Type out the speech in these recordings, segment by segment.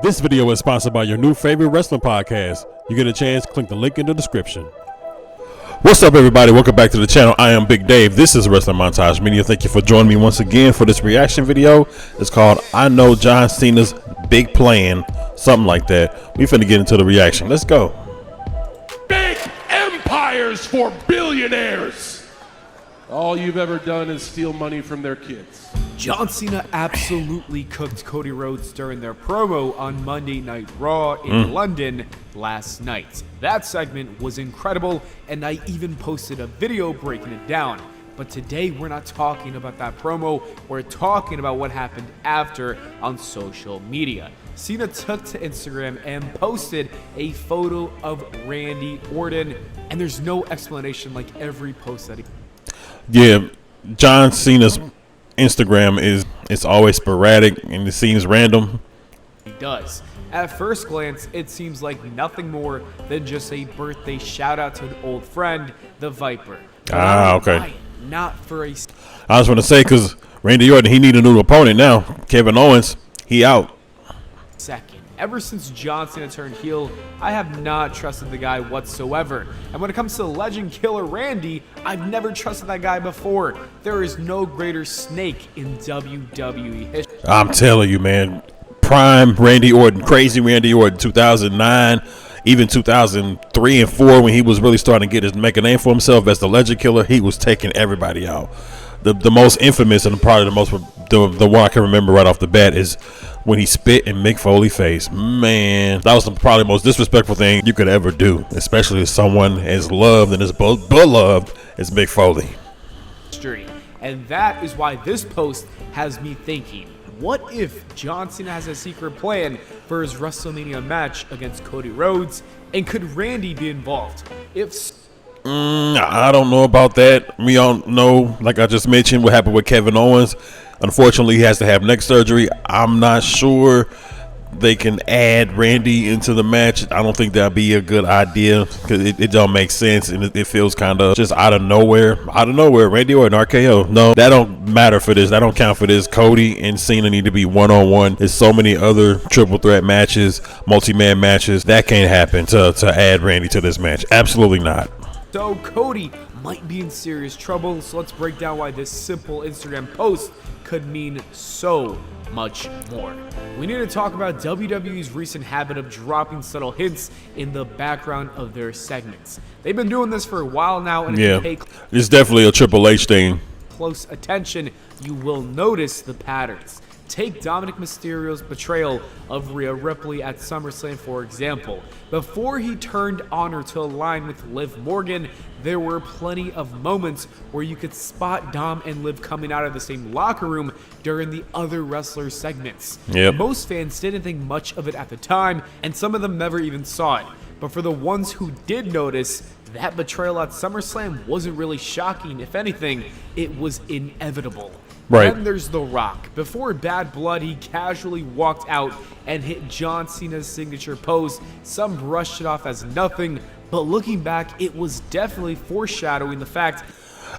This video is sponsored by your new favorite wrestling podcast. You get a chance, click the link in the description. What's up, everybody? Welcome back to the channel. I am Big Dave. This is Wrestling Montage Media. Thank you for joining me once again for this reaction video. It's called I Know John Cena's Big Plan, something like that. We finna get into the reaction. Let's go. Big empires for billionaires. All you've ever done is steal money from their kids. John Cena absolutely cooked Cody Rhodes during their promo on Monday Night Raw in London last night. That segment was incredible, and I even posted a video breaking it down. But today we're not talking about that promo, we're talking about what happened after on social media. Cena took to Instagram and posted a photo of Randy Orton, and there's no explanation like every post that he... Yeah, John Cena's Instagram it's always sporadic and it seems random. He does. At first glance, it seems like nothing more than just a birthday shout out to an old friend, the Viper. Okay. Why? Not for a... I was going to say, because Randy Orton, he need a new opponent now. Kevin Owens, he out. Second. Ever since John Cena turned heel, I have not trusted the guy whatsoever. And when it comes to legend killer Randy, I've never trusted that guy before. There is no greater snake in WWE history. I'm telling you, man. Prime Randy Orton, crazy Randy Orton, 2009, even 2003 and 4, when he was really starting to make a name for himself as the legend killer, he was taking everybody out. The most infamous and probably the one I can remember right off the bat is when he spit in Mick Foley's face. Man, that was probably the most disrespectful thing you could ever do, especially as someone as loved and as beloved as Mick Foley. And that is why this post has me thinking, what if John Cena has a secret plan for his WrestleMania match against Cody Rhodes, and could Randy be involved? If I don't know about that. We all know, like I just mentioned, what happened with Kevin Owens. Unfortunately, he has to have neck surgery. I'm not sure they can add Randy into the match. I don't think that'd be a good idea because it don't make sense, and it feels kind of just out of nowhere. Randy Orton, RKO. No, that don't matter for this. That don't count for this. Cody and Cena need to be one-on-one. There's so many other triple threat matches, multi-man matches. That can't happen to add Randy to this match. Absolutely not. So Cody might be in serious trouble, so let's break down why this simple Instagram post could mean so much more. We need to talk about WWE's recent habit of dropping subtle hints in the background of their segments. They've been doing this for a while now, and if you pay it's definitely a Triple H thing. Close attention, you will notice the patterns. Take Dominic Mysterio's betrayal of Rhea Ripley at SummerSlam, for example. Before he turned on her to align with Liv Morgan, there were plenty of moments where you could spot Dom and Liv coming out of the same locker room during the other wrestlers' segments. Most fans didn't think much of it at the time, and some of them never even saw it. But for the ones who did notice, that betrayal at SummerSlam wasn't really shocking. If anything, it was inevitable. Right. Then there's The Rock. Before Bad Blood, he casually walked out and hit John Cena's signature pose. Some brushed it off as nothing, but looking back, it was definitely foreshadowing the fact...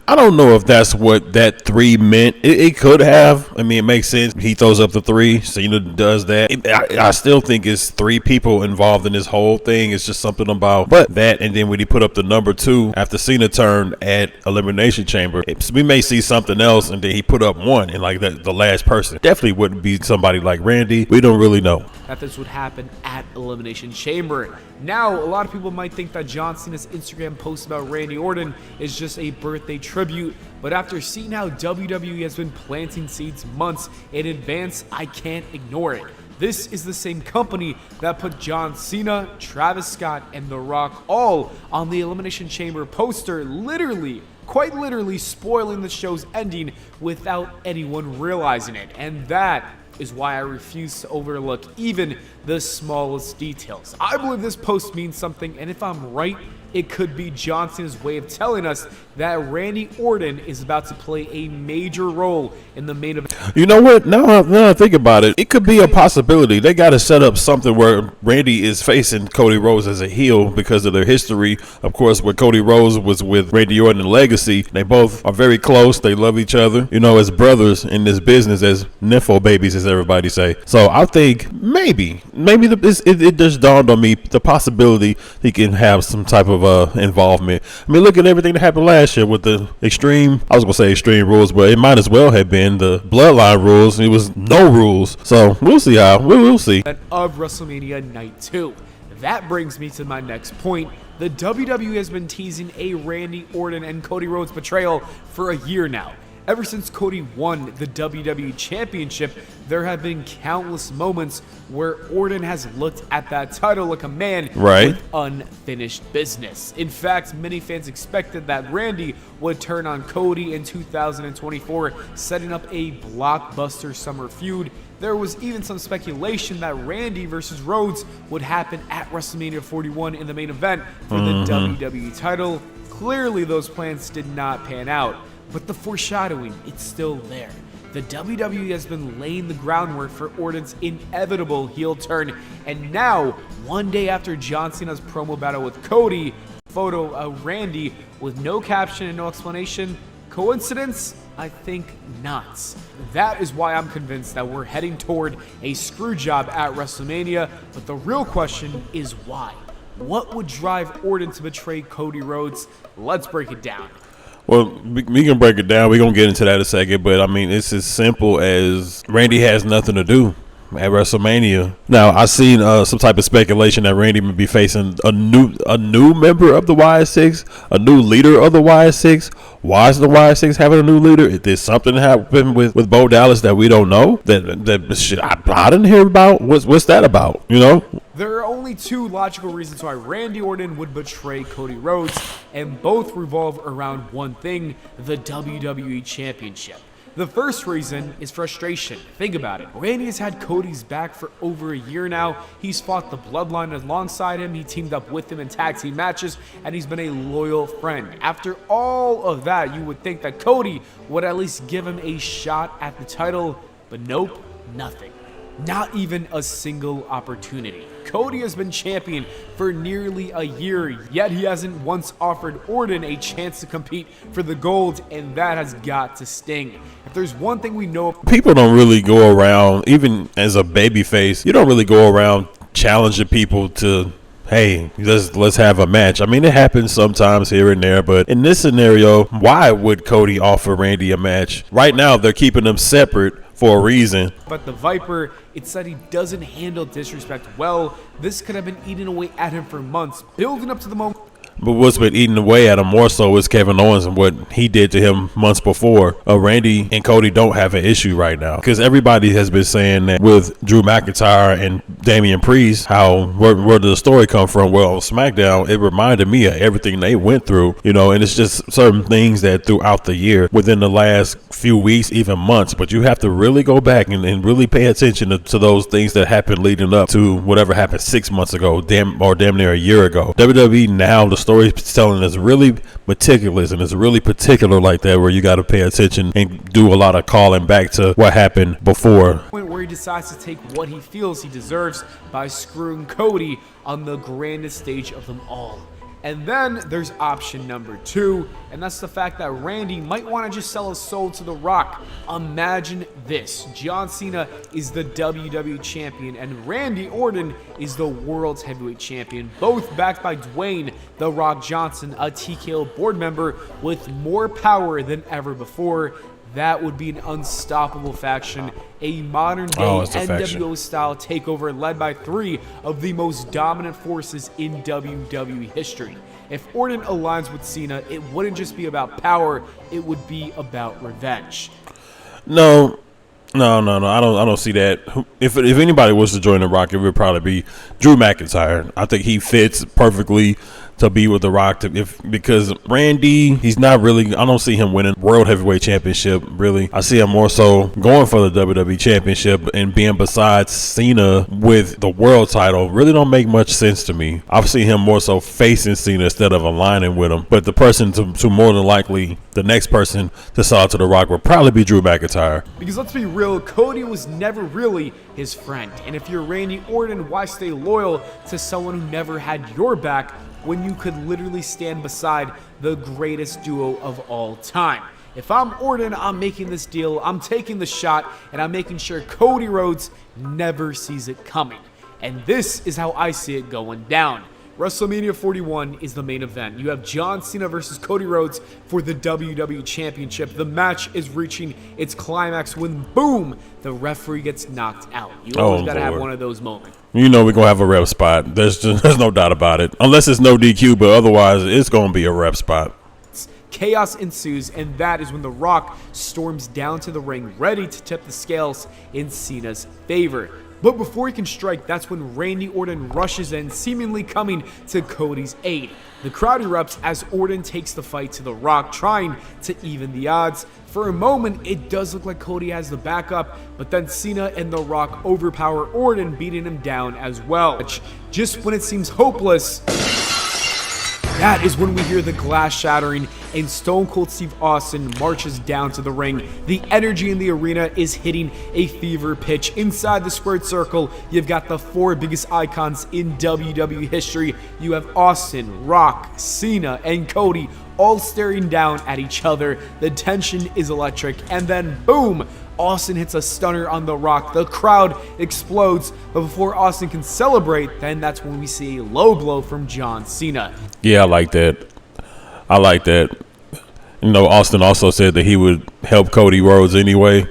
I don't know if that's what that 3 meant. It could have. I mean, it makes sense. He throws up the 3. Cena does that. I still think it's 3 people involved in this whole thing. It's just something about that. And then when he put up the number 2 after Cena turned at Elimination Chamber, we may see something else. And then he put up 1 and like the last person. Definitely wouldn't be somebody like Randy. We don't really know that this would happen at Elimination Chamber. Now, a lot of people might think that John Cena's Instagram post about Randy Orton is just a birthday tribute, but after seeing how WWE has been planting seeds months in advance, I can't ignore it. This is the same company that put John Cena, Travis Scott, and The Rock all on the Elimination Chamber poster, quite literally spoiling the show's ending without anyone realizing it. And that is why I refuse to overlook even the smallest details. I believe this post means something, and if I'm right, it could be John Cena's way of telling us that Randy Orton is about to play a major role in the main event. You know what? Now I think about it, it could be a possibility. They got to set up something where Randy is facing Cody Rhodes as a heel because of their history. Of course, where Cody Rhodes was with Randy Orton and Legacy, they both are very close. They love each other, you know, as brothers in this business, as nympho babies, as everybody say. So I think maybe it just dawned on me the possibility he can have some type of involvement. I mean, look at everything that happened last year with the Extreme Rules, but it might as well have been the Bloodline rules. It was no rules. So we'll see we'll see. Of WrestleMania Night 2. That brings me to my next point. The WWE has been teasing a Randy Orton and Cody Rhodes betrayal for a year now. Ever since Cody won the WWE Championship, there have been countless moments where Orton has looked at that title like a man with unfinished business. In fact, many fans expected that Randy would turn on Cody in 2024, setting up a blockbuster summer feud. There was even some speculation that Randy versus Rhodes would happen at WrestleMania 41 in the main event for the WWE title. Clearly, those plans did not pan out. But the foreshadowing, it's still there. The WWE has been laying the groundwork for Orton's inevitable heel turn. And now, one day after John Cena's promo battle with Cody, photo of Randy with no caption and no explanation. Coincidence? I think not. That is why I'm convinced that we're heading toward a screw job at WrestleMania. But the real question is why? What would drive Orton to betray Cody Rhodes? Let's break it down. Well, we can break it down. We're going to get into that in a second. But, I mean, it's as simple as Randy has nothing to do at WrestleMania. Now, I've seen some type of speculation that Randy may be facing a new member of the YS6, a new leader of the YS6. Why is the YS6 having a new leader? Did something happen with Bo Dallas that we don't know? That shit I didn't hear about. What's that about? You know? There are only two logical reasons why Randy Orton would betray Cody Rhodes, and both revolve around one thing: the WWE Championship. The first reason is frustration. Think about it. Randy has had Cody's back for over a year now. He's fought the Bloodline alongside him. He teamed up with him in tag team matches, and he's been a loyal friend. After all of that, you would think that Cody would at least give him a shot at the title, but nope, nothing. Not even a single opportunity. Cody has been champion for nearly a year, yet he hasn't once offered Orton a chance to compete for the gold, and that has got to sting. If there's one thing we know, people don't really go around, even as a babyface, you don't really go around challenging people to, hey, let's have a match. I mean, it happens sometimes here and there, but in this scenario, why would Cody offer Randy a match? Right now, they're keeping them separate for a reason. But the Viper, it said he doesn't handle disrespect well. This could have been eating away at him for months, building up to the moment. But what's been eating away at him more so is Kevin Owens and what he did to him months before. Randy and Cody don't have an issue right now, because everybody has been saying that with Drew McIntyre and Damian Priest, where did the story come from? Well, on SmackDown, it reminded me of everything they went through, you know, and it's just certain things that throughout the year, within the last few weeks, even months, but you have to really go back and really pay attention to those things that happened leading up to whatever happened 6 months ago, damn near a year ago. WWE now, the story telling is really meticulous, and it's really particular like that, where you got to pay attention and do a lot of calling back to what happened before. Where he decides to take what he feels he deserves by screwing Cody on the grandest stage of them all. And then there's option number 2, and that's the fact that Randy might want to just sell his soul to The Rock. Imagine this: John Cena is the WWE champion, and Randy Orton is the world's heavyweight champion, both backed by Dwayne The Rock Johnson, a TKO board member with more power than ever before. That would be an unstoppable faction, a modern-day NWO-style takeover led by 3 of the most dominant forces in WWE history. If Orton aligns with Cena, it wouldn't just be about power, it would be about revenge. No, I don't see that. If anybody was to join The Rock, it would probably be Drew McIntyre. I think he fits perfectly to be with The Rock because Randy, he's not really, I don't see him winning World Heavyweight Championship, really. I see him more so going for the WWE Championship and being beside Cena with the world title. Really don't make much sense to me. I've seen him more so facing Cena instead of aligning with him. But the person to more than likely, the next person to sell to The Rock will probably be Drew McIntyre. Because let's be real, Cody was never really his friend. And if you're Randy Orton, why stay loyal to someone who never had your back when you could literally stand beside the greatest duo of all time? If I'm Orton, I'm making this deal, I'm taking the shot, and I'm making sure Cody Rhodes never sees it coming. And this is how I see it going down. WrestleMania 41 is the main event. You have John Cena versus Cody Rhodes for the WWE Championship. The match is reaching its climax when, boom, the referee gets knocked out. You always got to have one of those moments. You know we're going to have a rep spot. There's no doubt about it. Unless it's no DQ, but otherwise it's going to be a rep spot. Chaos ensues, and that is when The Rock storms down to the ring, ready to tip the scales in Cena's favor. But before he can strike, that's when Randy Orton rushes in, seemingly coming to Cody's aid. The crowd erupts as Orton takes the fight to The Rock, trying to even the odds. For a moment, it does look like Cody has the backup, but then Cena and The Rock overpower Orton, beating him down as well. Just when it seems hopeless, that is when we hear the glass shattering and Stone Cold Steve Austin marches down to the ring. The energy in the arena is hitting a fever pitch. Inside the squared circle, you've got the four biggest icons in WWE history. You have Austin, Rock, Cena, and Cody all staring down at each other. The tension is electric, and then boom, Austin hits a stunner on The Rock. The crowd explodes, but before Austin can celebrate, then that's when we see a low blow from John Cena. Yeah, I like that. You know, Austin also said that he would help Cody Rhodes anyway,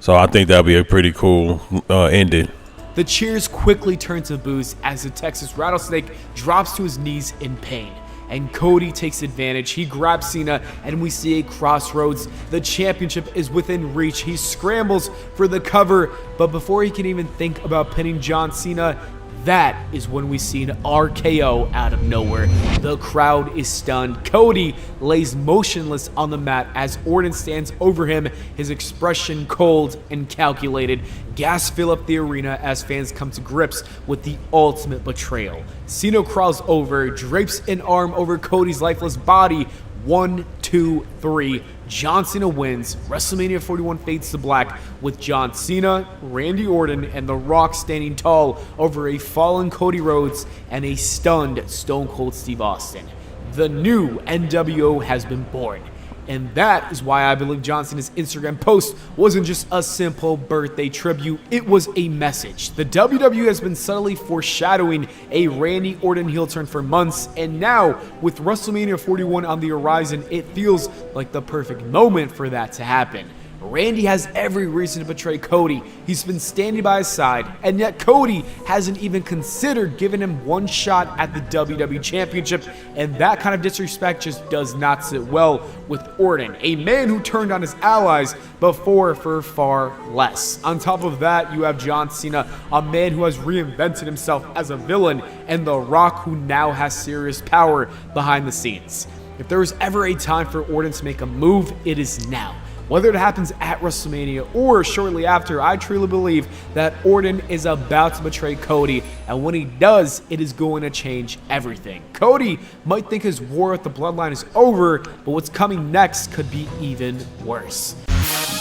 so I think that'll be a pretty cool ending. The cheers quickly turn to boos as the Texas Rattlesnake drops to his knees in pain. And Cody takes advantage. He grabs Cena, and we see a crossroads. The championship is within reach. He scrambles for the cover, but before he can even think about pinning John Cena, that is when we see an RKO out of nowhere. The crowd is stunned. Cody lays motionless on the mat as Orton stands over him, his expression cold and calculated. Gas fill up the arena as fans come to grips with the ultimate betrayal. Cena crawls over, drapes an arm over Cody's lifeless body. 1, 2, 3. John Cena wins. WrestleMania 41 fades to black with John Cena, Randy Orton, and The Rock standing tall over a fallen Cody Rhodes and a stunned Stone Cold Steve Austin. The new NWO has been born. And that is why I believe John Cena's Instagram post wasn't just a simple birthday tribute, it was a message. The WWE has been subtly foreshadowing a Randy Orton heel turn for months, and now, with WrestleMania 41 on the horizon, it feels like the perfect moment for that to happen. Randy has every reason to betray Cody. He's been standing by his side, and yet Cody hasn't even considered giving him one shot at the WWE Championship, and that kind of disrespect just does not sit well with Orton, a man who turned on his allies before for far less. On top of that, you have John Cena, a man who has reinvented himself as a villain, and The Rock, who now has serious power behind the scenes. If there was ever a time for Orton to make a move, it is now. Whether it happens at WrestleMania or shortly after, I truly believe that Orton is about to betray Cody, and when he does, it is going to change everything. Cody might think his war with the Bloodline is over, but what's coming next could be even worse.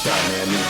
Dynamic.